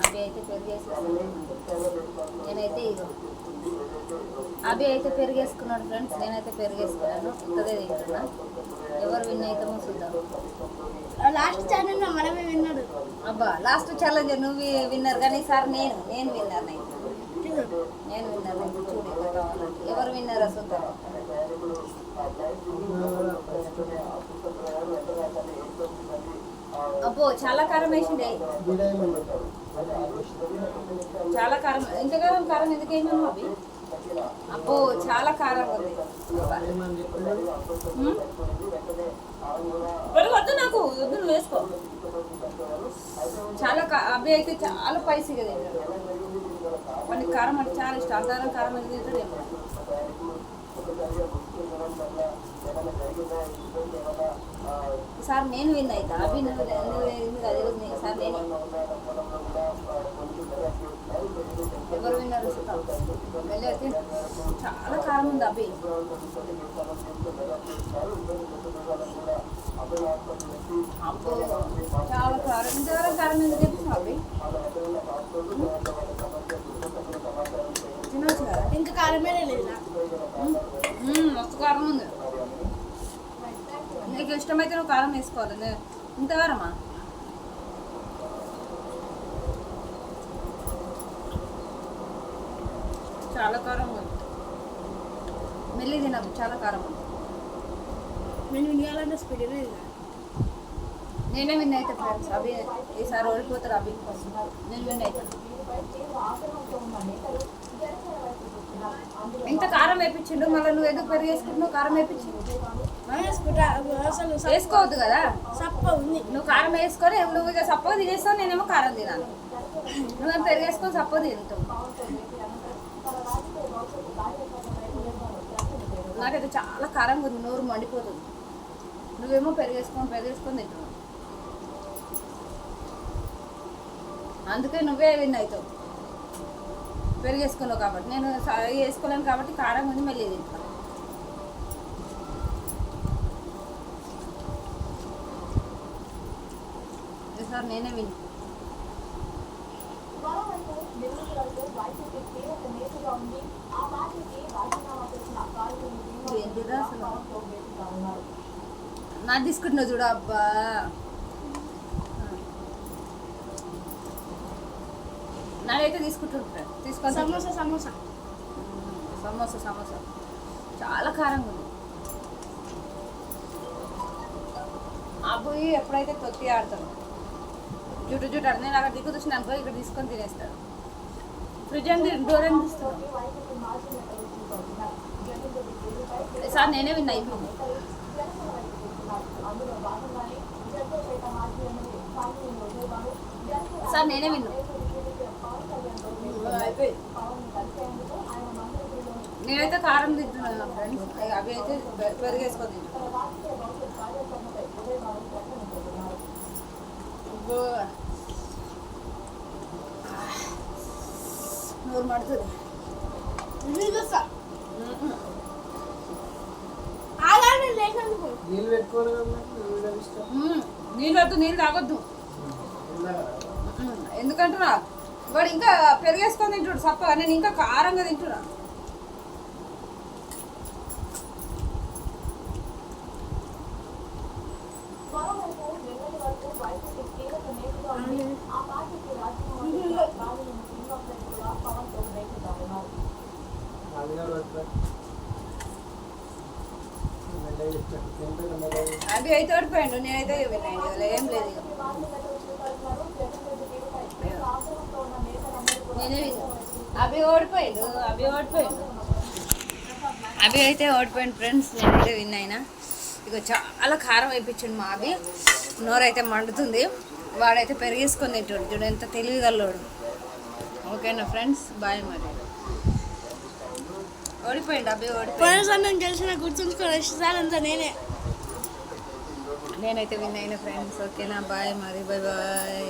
అవి అయితే పెరిగేసుకున్నాను. నేనైతే ఇగో అవి అయితే పెరిగేసుకున్నాడు ఫ్రెండ్స్. నేనైతే పెరిగేసుకున్నాను. ఇంతదే తింటున్నా. ఎవరు విన్ అవుతామో చూద్దాం. లాస్ట్ ఛాలెంజ్ మనమే విన్నాడు. అబ్బా లాస్ట్ ఛాలెంజ్ నువ్వు విన్నర్, కానీ ఈసారి నేను విన్నర్ అయితే. నేను విన్నర్ అయితే. చూడు ఎంత కావాలంటే ఎవరు విన్నర్ చూద్దాం. అబ్బో చాలా కారం వేసిండే. చాలా కారం. ఇంతకాలం కారం ఎందుకు వేసినాము అవి? అబ్బో చాలా కారం ఉంది. వద్దు నాకు వద్దు, నువ్వు వేసుకో. చాలా అవి అయితే చాలా స్పైసీగా తింటాడు. వాడికి కారం అంటే చాలా ఇష్టం. అంతరం కారం ఎందుకు తింటాడు ఏమో. సార్ నేను విన్ అవుతా. అవి నువ్వు సార్ నేను ఎవరు విన్నారు వెళ్ళి. చాలా కారం ఉంది అవి. అబ్బో చాలా కారం. ఇంతవరకు కారం ఎందుకు తెప్పించావు అవి? తినవచ్చు కదా. ఇంకా కారమే లేదు. మస్తు కారం ఉంది. నీకు ఇష్టమైతే నువ్వు కారం వేసుకోవాలి. ఇంత కారమా? చాలా కారం ఉంది. మెల్లి తినకు, చాలా కారం ఉంది. నేను వినాలంటే స్పీడ్ నేనే విన్ అయితే ఫ్రెండ్స్. అవి ఈసారి ఓడిపోతారు. అవి నేను విన్ అవుతాను. ఇంత కారం వేయించిండు, మళ్ళీ నువ్వు ఎందుకు పెరిగేసుకుంటున్నావు? కారం వేయించిండు అసలు వేసుకోవద్దు కదా. సప్ప ఉంది. నువ్వు కారం వేసుకొని నువ్వు ఇక సప్పగా తినేస్తావు, నేనేమో కారం తినాను. నువ్వేమో పెరిగేసుకొని సప్పగా తింటావు. నాకైతే చాలా కారంగా ఉంది, నోరు మండిపోతుంది. నువ్వేమో పెరిగేసుకొని తింటున్నావు. అందుకే నువ్వే విన్ అవుతావు పెరిగేసుకున్నావు కాబట్టి. నేను వేసుకోలేను కాబట్టి కారం ఉంది, మళ్ళీ తింటాను. ఈసారి నేనే విన్. నా తీసుకుంటున్నావు చూడు. అబ్బా నాకైతే తీసుకుంటుంటాను. తీసుకొని సమోసా చాలా కారంగా ఉంది. అబ్బాయి ఎప్పుడైతే తొత్తి ఆడతాను జుట్టు ఆడు. నేను అక్కడ దిక్కు చూసిన అనుకో, ఇక్కడ తీసుకొని తినేస్తాడు. ఫ్రిడ్జ్ అని డోర్ అని తీస్తాను. సార్ నేనే విన్ అయిపోయింది. సార్ నేనే విన్ను. నేనైతే కారం తింటున్నాను ఫ్రెండ్స్. అవి అయితే పెరిగేసుకొని తింటున్నాను. నోరు మడుతుంది. నీళ్ళు వద్దు, నీళ్ళు తాగొద్దు. ఎందుకంటున్నా వాడు ఇంకా పెరిగేసుకొని తింటుడు సప్పగా. నేను ఇంకా కారంగా తింటున్నా. అవి అయితే ఓడిపోయాడు, నేనైతే విన్నాను. ఏం లేదు ఇక నేనే అవి ఓడిపోయాడు. అవి అయితే ఓడిపోయాడు ఫ్రెండ్స్. నేనైతే విన్ అయినా. ఇక చాలా కారం వేయించండు మా అవి. నోరైతే మండుతుంది. వాడైతే పెరిగేసుకొని తింటాడు. చూడు ఎంత తెలివిగల్లోడు. ఓకేనా ఫ్రెండ్స్, బాయ్. మరి ఓడిపోయిండు అవి. ఓడిపోయింది తెలిసిన గుర్తుంచుకోవాలి. నేనైతే విన్ అయినా ఫ్రెండ్స్. ఓకేనా, బాయ్. మరి బాయ్.